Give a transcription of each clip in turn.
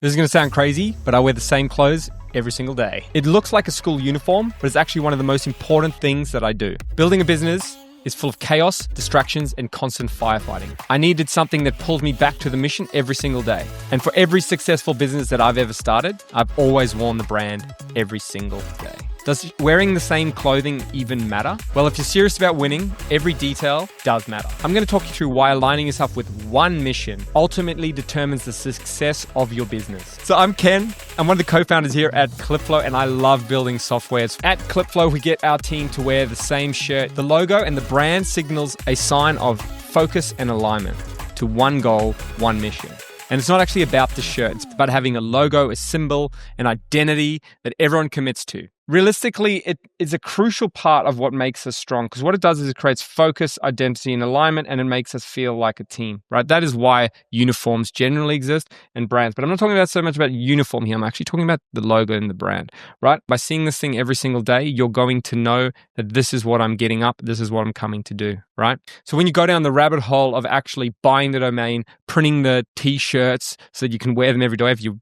This is going to sound crazy, but I wear the same clothes every single day. It looks like a school uniform, but it's actually one of the most important things that I do. Building a business is full of chaos, distractions, and constant firefighting. I needed something that pulls me back to the mission every single day. And for every successful business that I've ever started, I've always worn the brand every single day. Does wearing the same clothing even matter? Well, if you're serious about winning, every detail does matter. I'm going to talk you through why aligning yourself with one mission ultimately determines the success of your business. So I'm Ken. I'm one of the co-founders here at Clipflow, and I love building softwares. At Clipflow, we get our team to wear the same shirt. The logo and the brand signals a sign of focus and alignment to one goal, one mission. And it's not actually about the shirt. It's about having a logo, a symbol, an identity that everyone commits to. Realistically, it is a crucial part of what makes us strong, because what it does is it creates focus, identity, and alignment, and it makes us feel like a team, right? That is why uniforms generally exist and brands. But I'm not talking about so much about uniform here. I'm actually talking about the logo and the brand, right? By seeing this thing every single day, you're going to know that this is what I'm getting up. This is what I'm coming to do, right? So when you go down the rabbit hole of actually buying the domain, printing the t-shirts so that you can wear them every day, if you're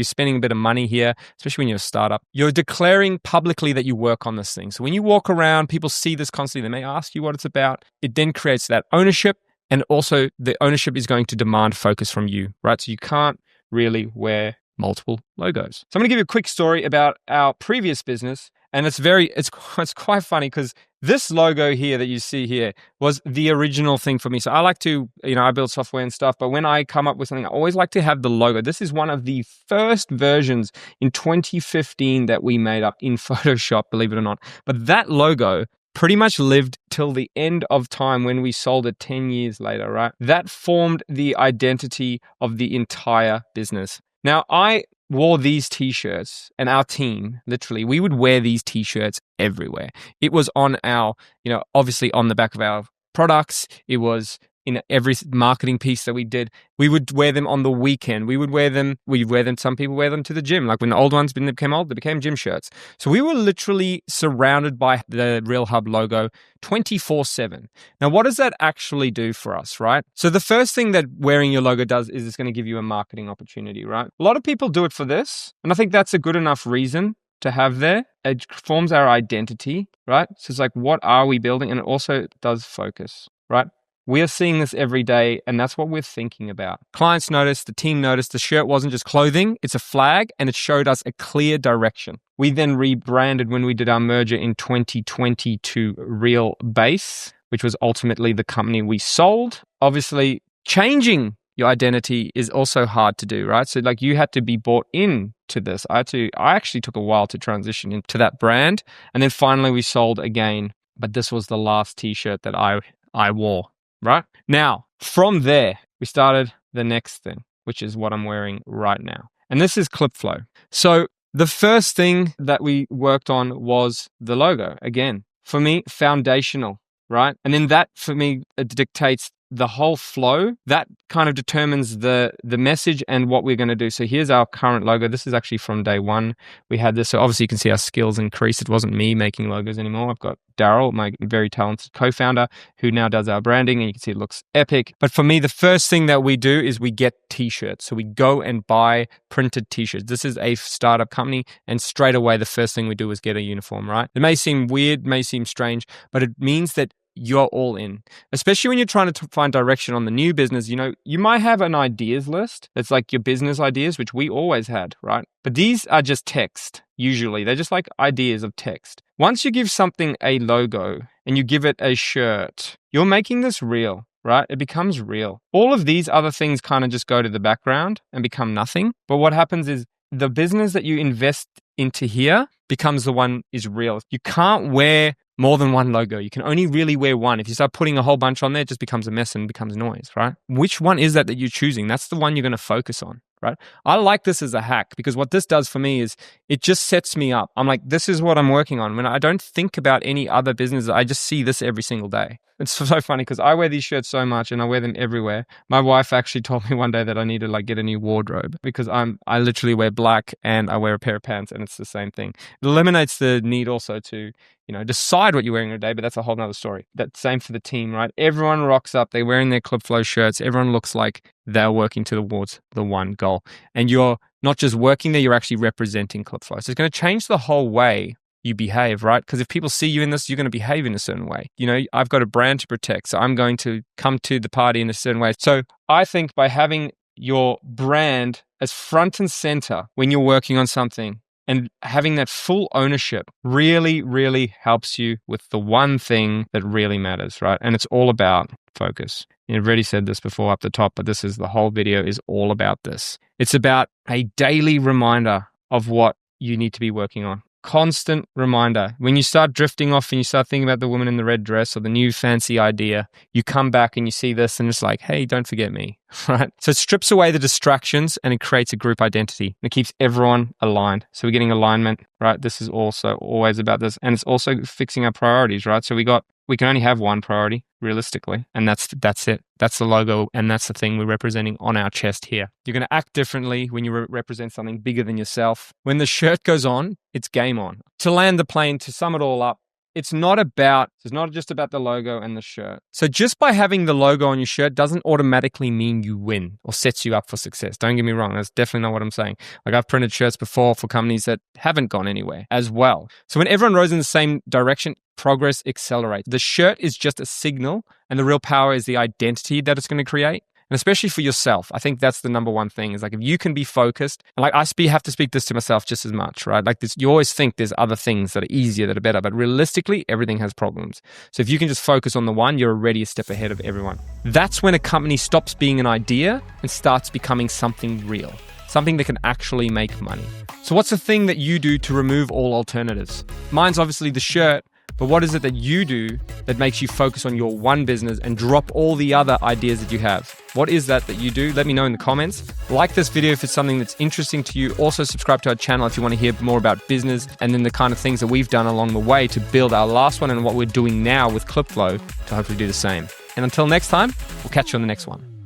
spending a bit of money here, especially when you're a startup. You're declaring publicly that you work on this thing. So when you walk around, people see this constantly. They may ask you what it's about. It then creates that ownership, and also the ownership is going to demand focus from you, right? So you can't really wear multiple logos. So I'm going to give you a quick story about our previous business. And it's quite funny because this logo here that you see here was the original thing for me. So I like to, I build software and stuff, but when I come up with something, I always like to have the logo. This is one of the first versions in 2015 that we made up in Photoshop, believe it or not. But that logo pretty much lived till the end of time when we sold it 10 years later, right? That formed the identity of the entire business. Now, I wore these t-shirts, and our team, literally, we would wear these t-shirts everywhere. It was on our, obviously on the back of our products. It was in every marketing piece that we did. We would wear them on the weekend. Some people wear them to the gym. Like when the old ones became old, they became gym shirts. So we were literally surrounded by the Real Hub logo 24/7. Now, what does that actually do for us, right? So the first thing that wearing your logo does is it's going to give you a marketing opportunity, right? A lot of people do it for this, and I think that's a good enough reason to have there. It forms our identity, right? So it's like, what are we building? And it also does focus, right? We are seeing this every day, and that's what we're thinking about. Clients noticed, the team noticed, the shirt wasn't just clothing, it's a flag, and it showed us a clear direction. We then rebranded when we did our merger in 2020 to Real Base, which was ultimately the company we sold. Obviously, changing your identity is also hard to do, right? So like you had to be bought in to this. I actually took a while to transition into that brand, and then finally we sold again, but this was the last t-shirt that I wore. Right? Now, from there, we started the next thing, which is what I'm wearing right now. And this is Clipflow. So the first thing that we worked on was the logo. Again, for me, foundational, right? And then that, for me, it dictates the whole flow. That kind of determines the message and what we're going to do. So here's our current logo. This is actually from day one. We had this. So obviously you can see our skills increased. It wasn't me making logos anymore. I've got Daryl, my very talented co-founder, who now does our branding, and you can see it looks epic. But for me, the first thing that we do is we get t-shirts. So we go and buy printed t-shirts. This is a startup company, and straight away, the first thing we do is get a uniform, right? It may seem weird, may seem strange, but it means that you're all in, especially when you're trying to find direction on the new business. You might have an ideas list that's like your business ideas, which we always had, right? But these are just text. Usually they're just like ideas of text. Once you give something a logo and you give it a shirt, you're making this real, right? It becomes real. All of these other things kind of just go to the background and become nothing. But what happens is the business that you invest into here becomes the one is real. You can't wear more than one logo. You can only really wear one. If you start putting a whole bunch on there, it just becomes a mess and becomes noise, right? Which one is that you're choosing? That's the one you're going to focus on, right? I like this as a hack, because what this does for me is it just sets me up. I'm like, this is what I'm working on. When I don't think about any other business, I just see this every single day. It's so funny because I wear these shirts so much and I wear them everywhere. My wife actually told me one day that I need to like get a new wardrobe because I literally wear black and I wear a pair of pants and it's the same thing. It eliminates the need also to, decide what you're wearing in a day, but that's a whole nother story. That's same for the team, right? Everyone rocks up. They're wearing their Clipflow shirts. Everyone looks like they're working towards the one goal. And you're not just working there, you're actually representing Clipflow. So it's going to change the whole way you behave, right? Because if people see you in this, you're going to behave in a certain way. I've got a brand to protect, so I'm going to come to the party in a certain way. So I think by having your brand as front and center when you're working on something and having that full ownership really, really helps you with the one thing that really matters, right? And it's all about focus. I've already said this before up the top, but the whole video is all about this. It's about a daily reminder of what you need to be working on. Constant reminder. When you start drifting off and you start thinking about the woman in the red dress or the new fancy idea, you come back and you see this and it's like, hey, don't forget me, right? So it strips away the distractions and it creates a group identity. It keeps everyone aligned. So we're getting alignment, right? This is also always about this. And it's also fixing our priorities, right? So we can only have one priority realistically, and that's it. That's the logo, and that's the thing we're representing on our chest here. You're going to act differently when you represent something bigger than yourself. When the shirt goes on, it's game on. To land the plane, to sum it all up, it's not just about the logo and the shirt. So just by having the logo on your shirt doesn't automatically mean you win or sets you up for success. Don't get me wrong. That's definitely not what I'm saying. Like I've printed shirts before for companies that haven't gone anywhere as well. So when everyone rows in the same direction, progress accelerates. The shirt is just a signal and the real power is the identity that it's going to create. And especially for yourself, I think that's the number one thing is like if you can be focused, and like have to speak this to myself just as much, right? Like this, you always think there's other things that are easier, that are better, but realistically, everything has problems. So if you can just focus on the one, you're already a step ahead of everyone. That's when a company stops being an idea and starts becoming something real, something that can actually make money. So what's the thing that you do to remove all alternatives? Mine's obviously the shirt. But what is it that you do that makes you focus on your one business and drop all the other ideas that you have? What is that you do? Let me know in the comments. Like this video if it's something that's interesting to you. Also subscribe to our channel if you want to hear more about business and then the kind of things that we've done along the way to build our last one and what we're doing now with Clipflow to hopefully do the same. And until next time, we'll catch you on the next one.